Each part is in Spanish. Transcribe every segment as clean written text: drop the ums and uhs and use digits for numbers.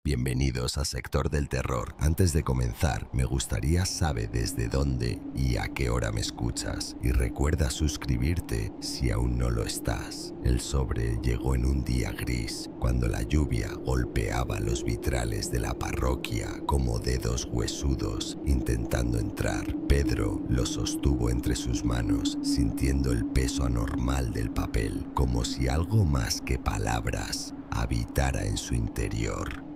Bienvenidos a Sector del Terror. Antes de comenzar, me gustaría saber desde dónde y a qué hora me escuchas. Y recuerda suscribirte si aún no lo estás. El sobre llegó en un día gris, cuando la lluvia golpeaba los vitrales de la parroquia como dedos huesudos intentando entrar. Pedro lo sostuvo entre sus manos, sintiendo el peso anormal del papel, como si algo más que palabras habitara en su interior.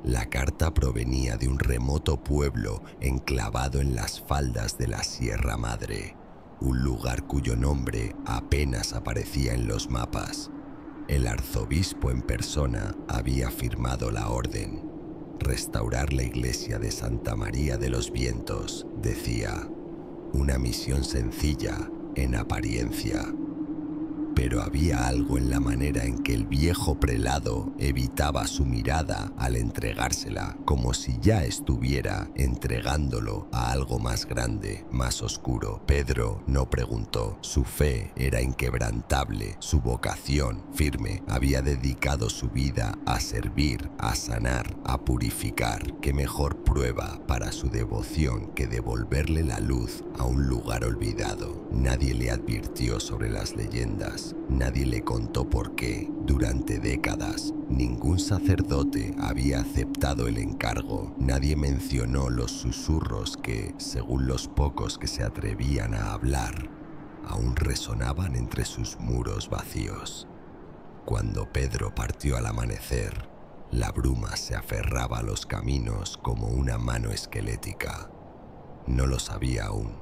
La carta provenía de un remoto pueblo enclavado en las faldas de la Sierra Madre, un lugar cuyo nombre apenas aparecía en los mapas. El arzobispo en persona había firmado la orden. Restaurar la iglesia de Santa María de los Vientos, decía. Una misión sencilla en apariencia. Pero había algo en la manera en que el viejo prelado evitaba su mirada al entregársela, como si ya estuviera entregándolo a algo más grande, más oscuro. Pedro no preguntó. Su fe era inquebrantable, su vocación firme. Había dedicado su vida a servir, a sanar, a purificar. ¿Qué mejor prueba para su devoción que devolverle la luz a un lugar olvidado? Nadie le advirtió sobre las leyendas. Nadie le contó por qué. Durante décadas, ningún sacerdote había aceptado el encargo. Nadie mencionó los susurros que, según los pocos que se atrevían a hablar, aún resonaban entre sus muros vacíos. Cuando Pedro partió al amanecer, la bruma se aferraba a los caminos como una mano esquelética. No lo sabía aún,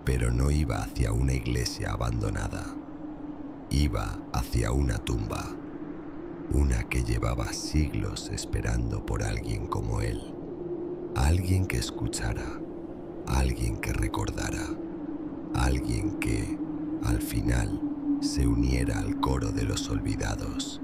pero no iba hacia una iglesia abandonada. Iba hacia una tumba, una que llevaba siglos esperando por alguien como él. Alguien que escuchara, alguien que recordara, alguien que, al final, se uniera al coro de los olvidados.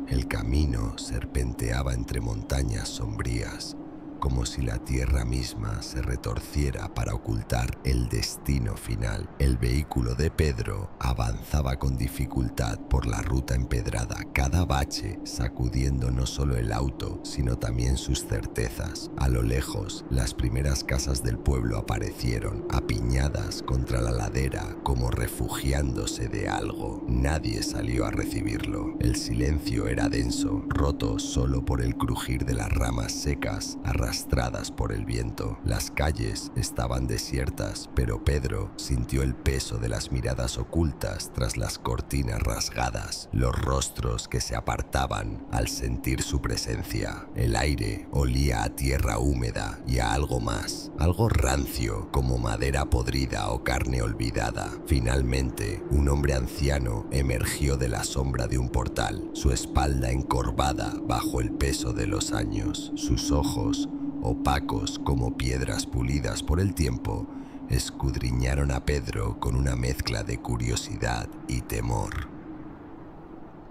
El camino serpenteaba entre montañas sombrías, como si la tierra misma se retorciera para ocultar el destino final. El vehículo de Pedro avanzaba con dificultad por la ruta empedrada, cada bache sacudiendo no solo el auto, sino también sus certezas. A lo lejos, las primeras casas del pueblo aparecieron, apiñadas contra la ladera, como refugiándose de algo. Nadie salió a recibirlo. El silencio era denso, roto solo por el crujir de las ramas secas, arrastradas por el viento. Las calles estaban desiertas, pero Pedro sintió el peso de las miradas ocultas tras las cortinas rasgadas, los rostros que se apartaban al sentir su presencia. El aire olía a tierra húmeda y a algo más, algo rancio, como madera podrida o carne olvidada. Finalmente, un hombre anciano emergió de la sombra de un portal, su espalda encorvada bajo el peso de los años, sus ojos opacos como piedras pulidas por el tiempo, escudriñaron a Pedro con una mezcla de curiosidad y temor.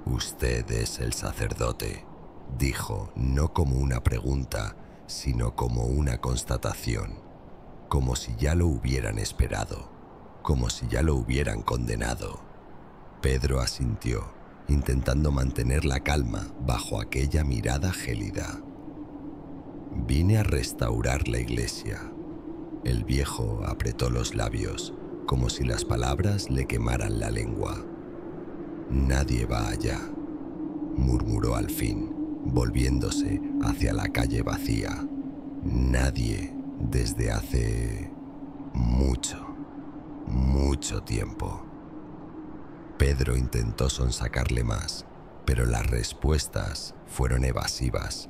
«Usted es el sacerdote», dijo, no como una pregunta, sino como una constatación, como si ya lo hubieran esperado, como si ya lo hubieran condenado. Pedro asintió, intentando mantener la calma bajo aquella mirada gélida. «Vine a restaurar la iglesia». El viejo apretó los labios, como si las palabras le quemaran la lengua. «Nadie va allá», murmuró al fin, volviéndose hacia la calle vacía. «Nadie desde hace mucho, mucho tiempo». Pedro intentó sonsacarle más, pero las respuestas fueron evasivas.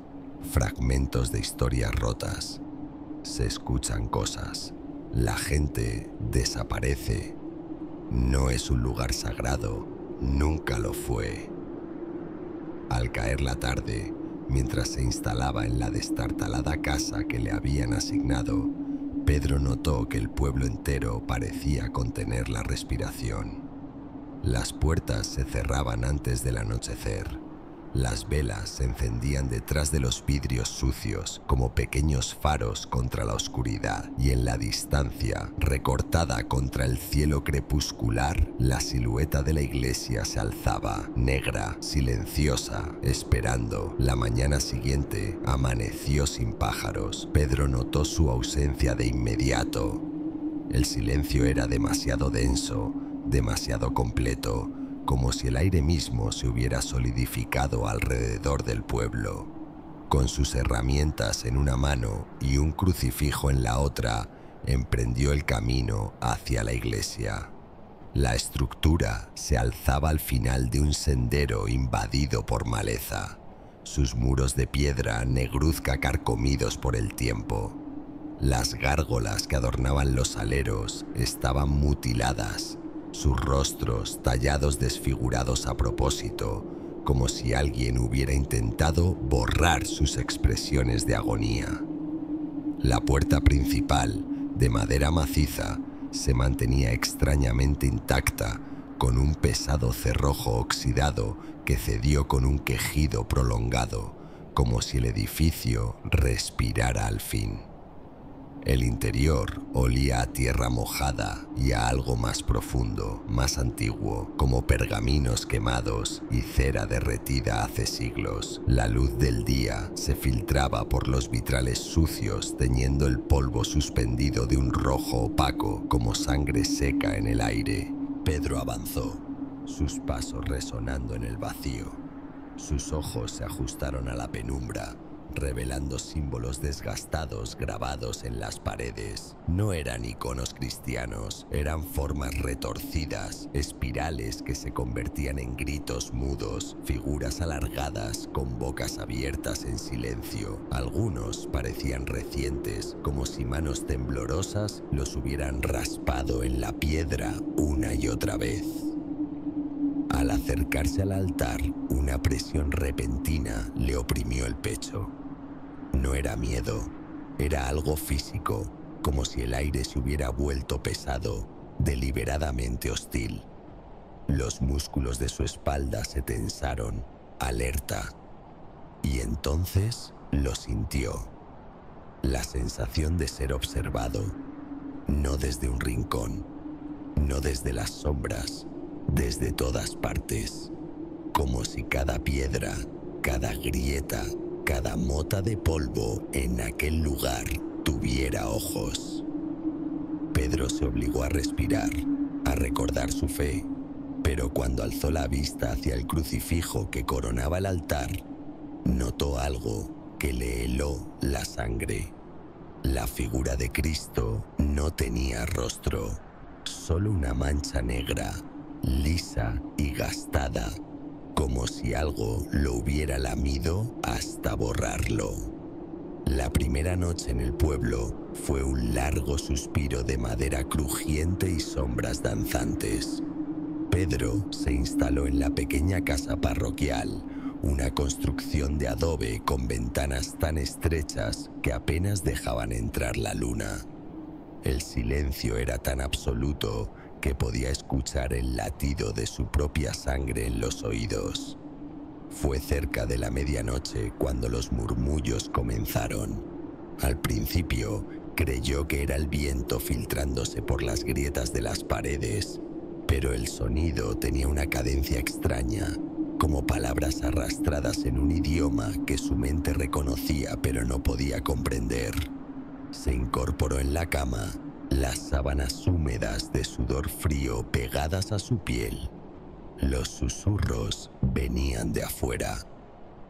Fragmentos de historias rotas. Se escuchan cosas. La gente desaparece. No es un lugar sagrado. Nunca lo fue. Al caer la tarde, mientras se instalaba en la destartalada casa que le habían asignado, Pedro notó que el pueblo entero parecía contener la respiración. Las puertas se cerraban antes del anochecer. Las velas se encendían detrás de los vidrios sucios como pequeños faros contra la oscuridad, y en la distancia, recortada contra el cielo crepuscular, la silueta de la iglesia se alzaba, negra, silenciosa, esperando. La mañana siguiente amaneció sin pájaros. Pedro notó su ausencia de inmediato. El silencio era demasiado denso, demasiado completo, como si el aire mismo se hubiera solidificado alrededor del pueblo. Con sus herramientas en una mano y un crucifijo en la otra, emprendió el camino hacia la iglesia. La estructura se alzaba al final de un sendero invadido por maleza, sus muros de piedra negruzca carcomidos por el tiempo. Las gárgolas que adornaban los aleros estaban mutiladas, sus rostros tallados desfigurados a propósito, como si alguien hubiera intentado borrar sus expresiones de agonía. La puerta principal, de madera maciza, se mantenía extrañamente intacta, con un pesado cerrojo oxidado que cedió con un quejido prolongado, como si el edificio respirara al fin. El interior olía a tierra mojada y a algo más profundo, más antiguo, como pergaminos quemados y cera derretida hace siglos. La luz del día se filtraba por los vitrales sucios, teñiendo el polvo suspendido de un rojo opaco, como sangre seca en el aire. Pedro avanzó, sus pasos resonando en el vacío. Sus ojos se ajustaron a la penumbra, revelando símbolos desgastados grabados en las paredes. No eran iconos cristianos, eran formas retorcidas, espirales que se convertían en gritos mudos, figuras alargadas con bocas abiertas en silencio. Algunos parecían recientes, como si manos temblorosas los hubieran raspado en la piedra una y otra vez. Al acercarse al altar, una presión repentina le oprimió el pecho. No era miedo, era algo físico, como si el aire se hubiera vuelto pesado, deliberadamente hostil. Los músculos de su espalda se tensaron, alerta, y entonces lo sintió. La sensación de ser observado, no desde un rincón, no desde las sombras, desde todas partes, como si cada piedra, cada grieta, cada mota de polvo en aquel lugar tuviera ojos. Pedro se obligó a respirar, a recordar su fe, pero cuando alzó la vista hacia el crucifijo que coronaba el altar, notó algo que le heló la sangre. La figura de Cristo no tenía rostro, solo una mancha negra, lisa y gastada, como si algo lo hubiera lamido hasta borrarlo. La primera noche en el pueblo fue un largo suspiro de madera crujiente y sombras danzantes. Pedro se instaló en la pequeña casa parroquial, una construcción de adobe con ventanas tan estrechas que apenas dejaban entrar la luna. El silencio era tan absoluto que podía escuchar el latido de su propia sangre en los oídos. Fue cerca de la medianoche cuando los murmullos comenzaron. Al principio creyó que era el viento filtrándose por las grietas de las paredes, pero el sonido tenía una cadencia extraña, como palabras arrastradas en un idioma que su mente reconocía pero no podía comprender. Se incorporó en la cama, las sábanas húmedas de sudor frío pegadas a su piel. Los susurros venían de afuera.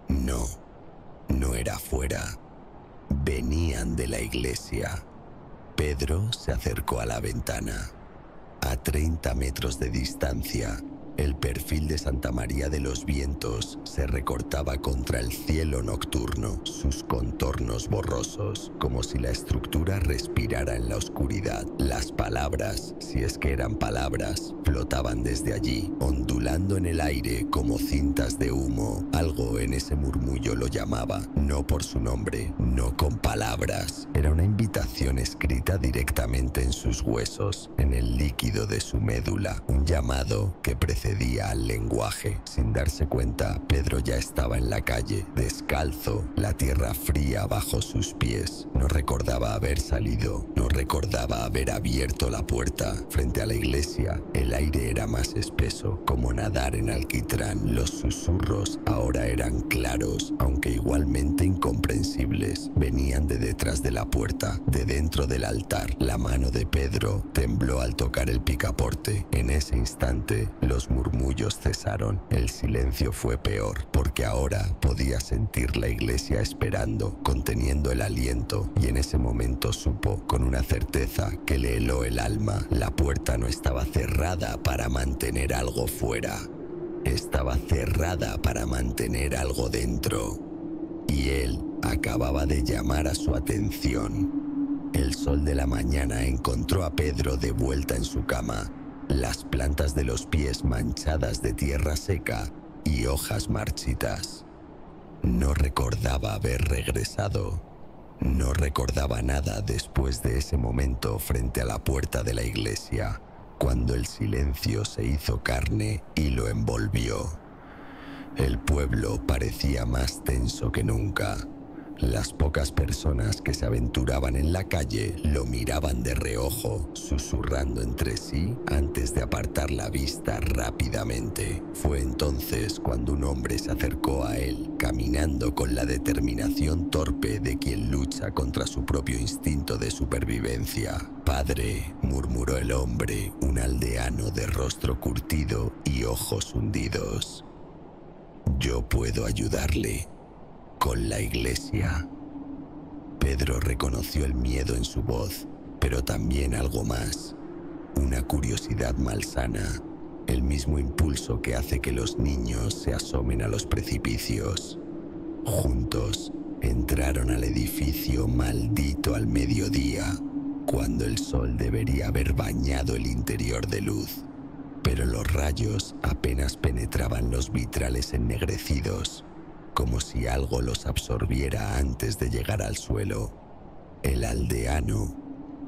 No, no era afuera. Venían de la iglesia. Pedro se acercó a la ventana. A 30 metros de distancia, el perfil de Santa María de los Vientos se recortaba contra el cielo nocturno, sus contornos borrosos, como si la estructura respirara en la oscuridad. Las palabras, si es que eran palabras, flotaban desde allí, ondulando en el aire como cintas de humo. Algo en ese murmullo lo llamaba, no por su nombre, no con palabras. Era una invitación escrita directamente en sus huesos, en el líquido de su médula, un llamado que precedía cedía al lenguaje. Sin darse cuenta, Pedro ya estaba en la calle, descalzo, la tierra fría bajo sus pies. No recordaba haber salido, no recordaba haber abierto la puerta. Frente a la iglesia, el aire era más espeso, como nadar en alquitrán. Los susurros ahora eran claros, aunque igualmente incomprensibles. Venían de detrás de la puerta, de dentro del altar. La mano de Pedro tembló al tocar el picaporte. En ese instante, los murmullos cesaron. El silencio fue peor, porque ahora podía sentir la iglesia esperando, conteniendo el aliento, y en ese momento supo, con una certeza que le heló el alma, la puerta no estaba cerrada para mantener algo fuera. Estaba cerrada para mantener algo dentro. Y él acababa de llamar a su atención. El sol de la mañana encontró a Pedro de vuelta en su cama, las plantas de los pies manchadas de tierra seca y hojas marchitas. No recordaba haber regresado. No recordaba nada después de ese momento frente a la puerta de la iglesia, cuando el silencio se hizo carne y lo envolvió. El pueblo parecía más tenso que nunca. Las pocas personas que se aventuraban en la calle lo miraban de reojo, susurrando entre sí antes de apartar la vista rápidamente. Fue entonces cuando un hombre se acercó a él, caminando con la determinación torpe de quien lucha contra su propio instinto de supervivencia. «Padre», murmuró el hombre, un aldeano de rostro curtido y ojos hundidos. «Yo puedo ayudarle. ¿Con la iglesia?». Pedro reconoció el miedo en su voz, pero también algo más, una curiosidad malsana, el mismo impulso que hace que los niños se asomen a los precipicios. Juntos entraron al edificio maldito al mediodía, cuando el sol debería haber bañado el interior de luz, pero los rayos apenas penetraban los vitrales ennegrecidos, como si algo los absorbiera antes de llegar al suelo. El aldeano,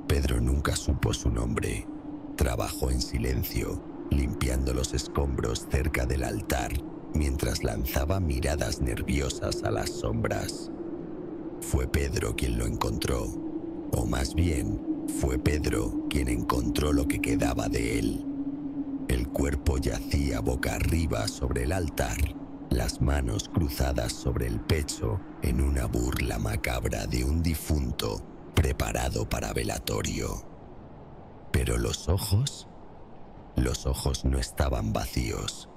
Pedro nunca supo su nombre, trabajó en silencio, limpiando los escombros cerca del altar, mientras lanzaba miradas nerviosas a las sombras. Fue Pedro quien lo encontró, o más bien, fue Pedro quien encontró lo que quedaba de él. El cuerpo yacía boca arriba sobre el altar, las manos cruzadas sobre el pecho en una burla macabra de un difunto preparado para velatorio. Pero los ojos no estaban vacíos,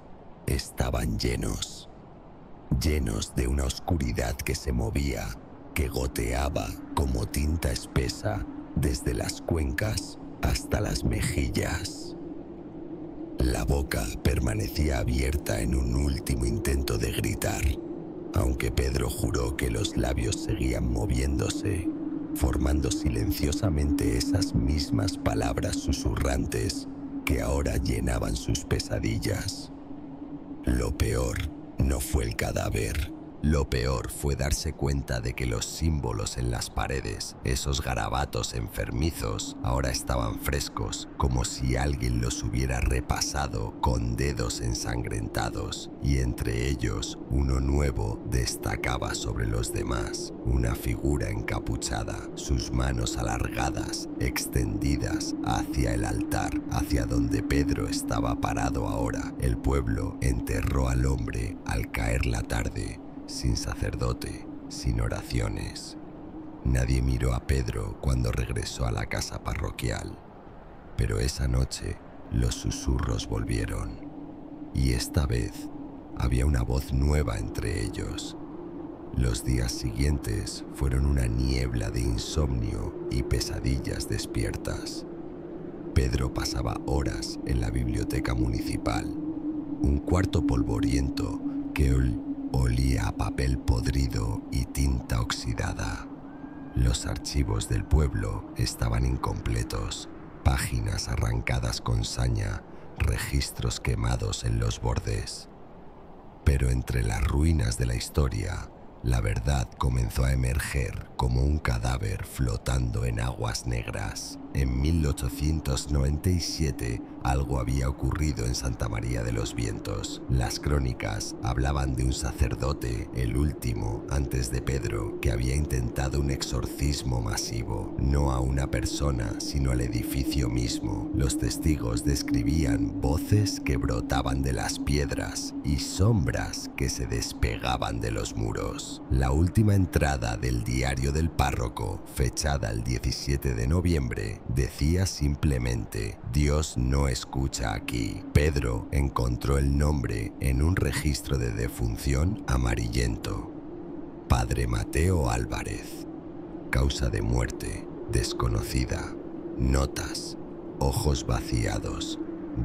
estaban llenos de una oscuridad que se movía, que goteaba como tinta espesa desde las cuencas hasta las mejillas. La boca permanecía abierta en un último intento de gritar, aunque Pedro juró que los labios seguían moviéndose, formando silenciosamente esas mismas palabras susurrantes que ahora llenaban sus pesadillas. Lo peor no fue el cadáver. Lo peor fue darse cuenta de que los símbolos en las paredes, esos garabatos enfermizos, ahora estaban frescos, como si alguien los hubiera repasado con dedos ensangrentados, y entre ellos uno nuevo destacaba sobre los demás, una figura encapuchada, sus manos alargadas, extendidas hacia el altar, hacia donde Pedro estaba parado ahora. El pueblo enterró al hombre al caer la tarde, sin sacerdote, sin oraciones. Nadie miró a Pedro cuando regresó a la casa parroquial, pero esa noche los susurros volvieron, y esta vez había una voz nueva entre ellos. Los días siguientes fueron una niebla de insomnio y pesadillas despiertas. Pedro pasaba horas en la biblioteca municipal, un cuarto polvoriento que olía a papel podrido y tinta oxidada. Los archivos del pueblo estaban incompletos, páginas arrancadas con saña, registros quemados en los bordes. Pero entre las ruinas de la historia, la verdad comenzó a emerger como un cadáver flotando en aguas negras. En 1897 algo había ocurrido en Santa María de los Vientos. Las crónicas hablaban de un sacerdote, el último antes de Pedro, que había intentado un exorcismo masivo, no a una persona, sino al edificio mismo. Los testigos describían voces que brotaban de las piedras y sombras que se despegaban de los muros. La última entrada del diario del párroco, fechada el 17 de noviembre, decía simplemente: Dios no escucha aquí. Pedro encontró el nombre en un registro de defunción amarillento: Padre Mateo Álvarez. Causa de muerte desconocida. Notas: ojos vaciados,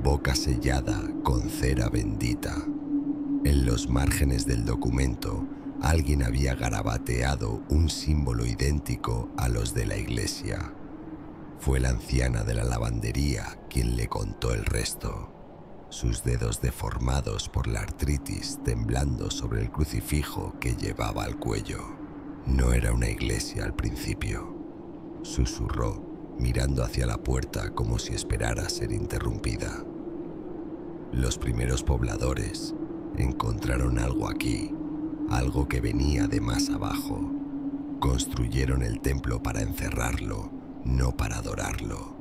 boca sellada con cera bendita. En los márgenes del documento, alguien había garabateado un símbolo idéntico a los de la iglesia. Fue la anciana de la lavandería quien le contó el resto. Sus dedos deformados por la artritis temblando sobre el crucifijo que llevaba al cuello. No era una iglesia al principio, susurró, mirando hacia la puerta como si esperara ser interrumpida. Los primeros pobladores encontraron algo aquí, algo que venía de más abajo. Construyeron el templo para encerrarlo, no para adorarlo.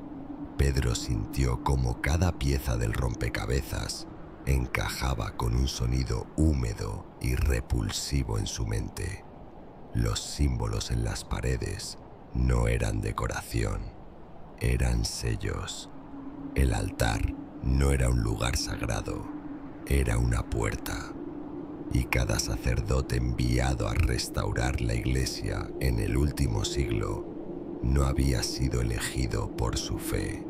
Pedro sintió como cada pieza del rompecabezas encajaba con un sonido húmedo y repulsivo en su mente. Los símbolos en las paredes no eran decoración, eran sellos. El altar no era un lugar sagrado, era una puerta. Y cada sacerdote enviado a restaurar la iglesia en el último siglo no había sido elegido por su fe,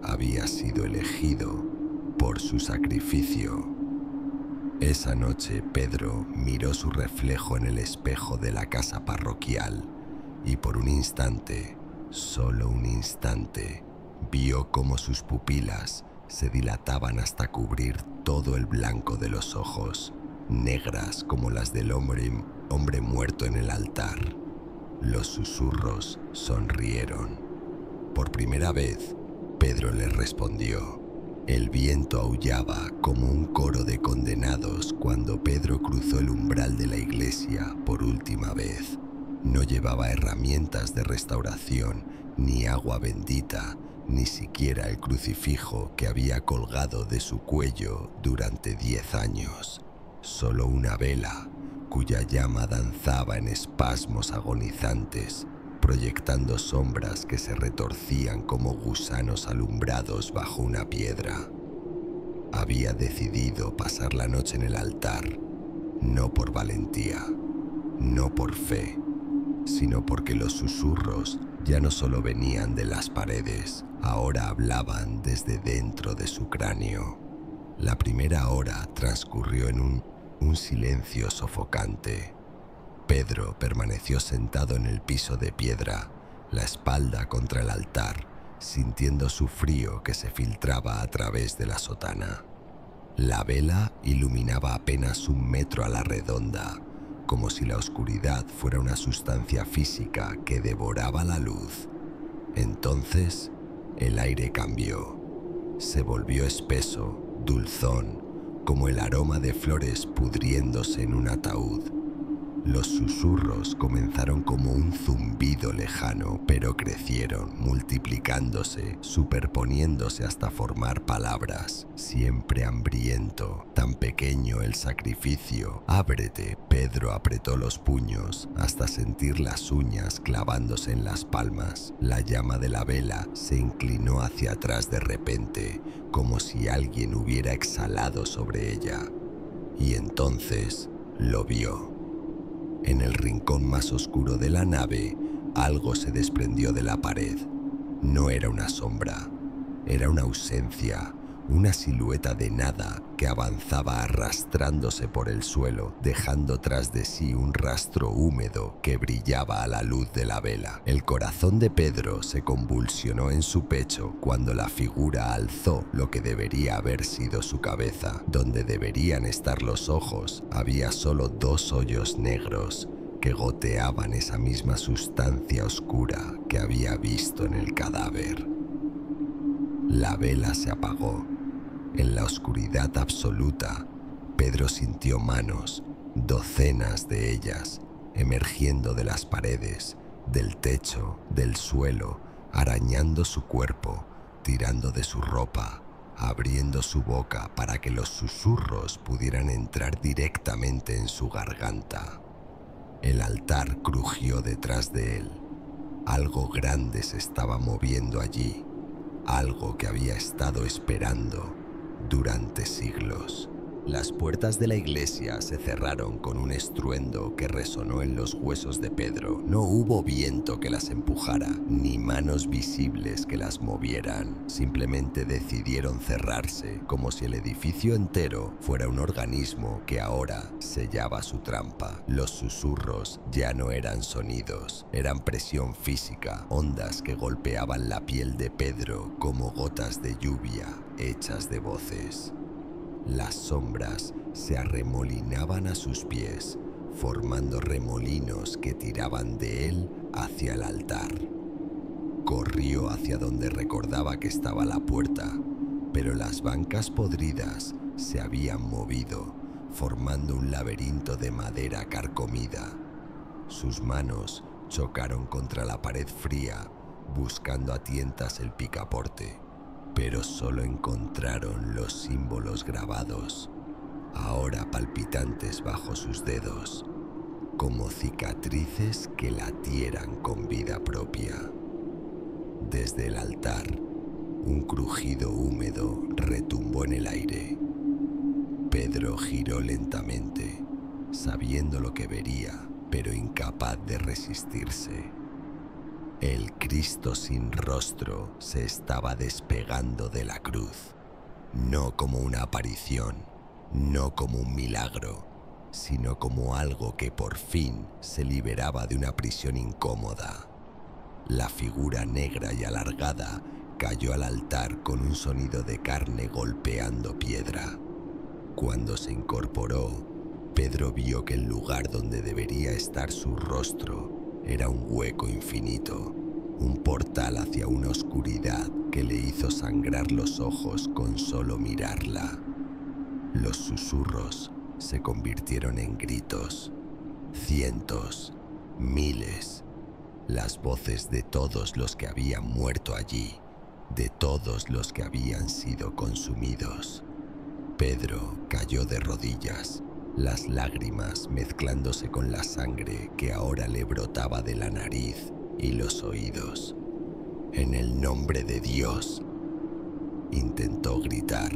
había sido elegido por su sacrificio. Esa noche Pedro miró su reflejo en el espejo de la casa parroquial y por un instante, solo un instante, vio cómo sus pupilas se dilataban hasta cubrir todo el blanco de los ojos, negras como las del hombre muerto en el altar. Los susurros sonrieron. Por primera vez, Pedro le respondió. El viento aullaba como un coro de condenados cuando Pedro cruzó el umbral de la iglesia por última vez. No llevaba herramientas de restauración, ni agua bendita, ni siquiera el crucifijo que había colgado de su cuello durante 10 años. Solo una vela, cuya llama danzaba en espasmos agonizantes, proyectando sombras que se retorcían como gusanos alumbrados bajo una piedra. Había decidido pasar la noche en el altar, no por valentía, no por fe, sino porque los susurros ya no solo venían de las paredes, ahora hablaban desde dentro de su cráneo. La primera hora transcurrió en un silencio sofocante. Pedro permaneció sentado en el piso de piedra, la espalda contra el altar, sintiendo su frío que se filtraba a través de la sotana. La vela iluminaba apenas 1 metro a la redonda, como si la oscuridad fuera una sustancia física que devoraba la luz. Entonces, el aire cambió. Se volvió espeso, dulzón, como el aroma de flores pudriéndose en un ataúd. Los susurros comenzaron como un zumbido lejano, pero crecieron, multiplicándose, superponiéndose hasta formar palabras. Siempre hambriento, tan pequeño el sacrificio. Ábrete. Pedro apretó los puños hasta sentir las uñas clavándose en las palmas. La llama de la vela se inclinó hacia atrás de repente, como si alguien hubiera exhalado sobre ella. Y entonces lo vio. En el rincón más oscuro de la nave, algo se desprendió de la pared. No era una sombra, era una ausencia, una silueta de nada que avanzaba arrastrándose por el suelo, dejando tras de sí un rastro húmedo que brillaba a la luz de la vela. El corazón de Pedro se convulsionó en su pecho cuando la figura alzó lo que debería haber sido su cabeza. Donde deberían estar los ojos, había solo 2 hoyos negros, que goteaban esa misma sustancia oscura que había visto en el cadáver. La vela se apagó. En la oscuridad absoluta, Pedro sintió manos, docenas de ellas, emergiendo de las paredes, del techo, del suelo, arañando su cuerpo, tirando de su ropa, abriendo su boca para que los susurros pudieran entrar directamente en su garganta. El altar crujió detrás de él. Algo grande se estaba moviendo allí, algo que había estado esperando durante siglos. Las puertas de la iglesia se cerraron con un estruendo que resonó en los huesos de Pedro. No hubo viento que las empujara, ni manos visibles que las movieran. Simplemente decidieron cerrarse, como si el edificio entero fuera un organismo que ahora sellaba su trampa. Los susurros ya no eran sonidos, eran presión física, ondas que golpeaban la piel de Pedro como gotas de lluvia hechas de voces. Las sombras se arremolinaban a sus pies, formando remolinos que tiraban de él hacia el altar. Corrió hacia donde recordaba que estaba la puerta, pero las bancas podridas se habían movido, formando un laberinto de madera carcomida. Sus manos chocaron contra la pared fría, buscando a tientas el picaporte. Pero solo encontraron los símbolos grabados, ahora palpitantes bajo sus dedos, como cicatrices que latieran con vida propia. Desde el altar, un crujido húmedo retumbó en el aire. Pedro giró lentamente, sabiendo lo que vería, pero incapaz de resistirse. El Cristo sin rostro se estaba despegando de la cruz, no como una aparición, no como un milagro, sino como algo que por fin se liberaba de una prisión incómoda. La figura negra y alargada cayó al altar con un sonido de carne golpeando piedra. Cuando se incorporó, Pedro vio que el lugar donde debería estar su rostro era un hueco infinito, un portal hacia una oscuridad que le hizo sangrar los ojos con solo mirarla. Los susurros se convirtieron en gritos, cientos, miles, las voces de todos los que habían muerto allí, de todos los que habían sido consumidos. Pedro cayó de rodillas, las lágrimas mezclándose con la sangre que ahora le brotaba de la nariz y los oídos. En el nombre de Dios, intentó gritar,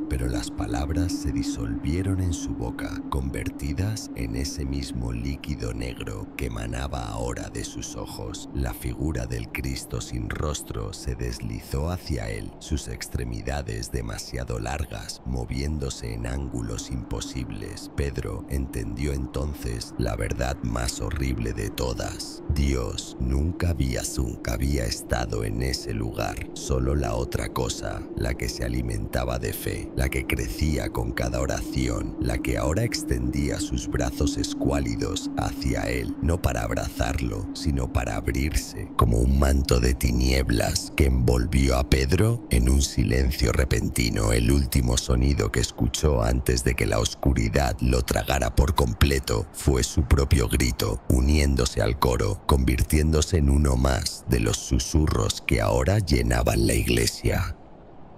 pero las palabras se disolvieron en su boca, convertidas en ese mismo líquido negro que emanaba ahora de sus ojos. La figura del Cristo sin rostro se deslizó hacia él, sus extremidades demasiado largas, moviéndose en ángulos imposibles. Pedro entendió entonces la verdad más horrible de todas. Dios nunca había estado en ese lugar, solo la otra cosa, la que se alimentaba de fe, la que crecía con cada oración, la que ahora extendía sus brazos escuálidos hacia él, no para abrazarlo, sino para abrirse, como un manto de tinieblas que envolvió a Pedro en un silencio repentino. El último sonido que escuchó antes de que la oscuridad lo tragara por completo fue su propio grito, uniéndose al coro, convirtiéndose en uno más de los susurros que ahora llenaban la iglesia.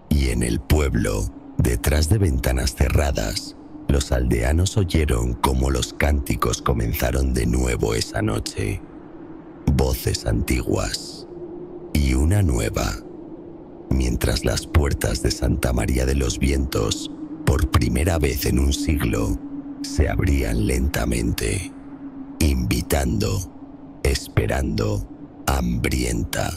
Y en el pueblo, detrás de ventanas cerradas, los aldeanos oyeron cómo los cánticos comenzaron de nuevo esa noche. Voces antiguas y una nueva, mientras las puertas de Santa María de los Vientos, por primera vez en un siglo, se abrían lentamente, invitando, esperando, hambrienta.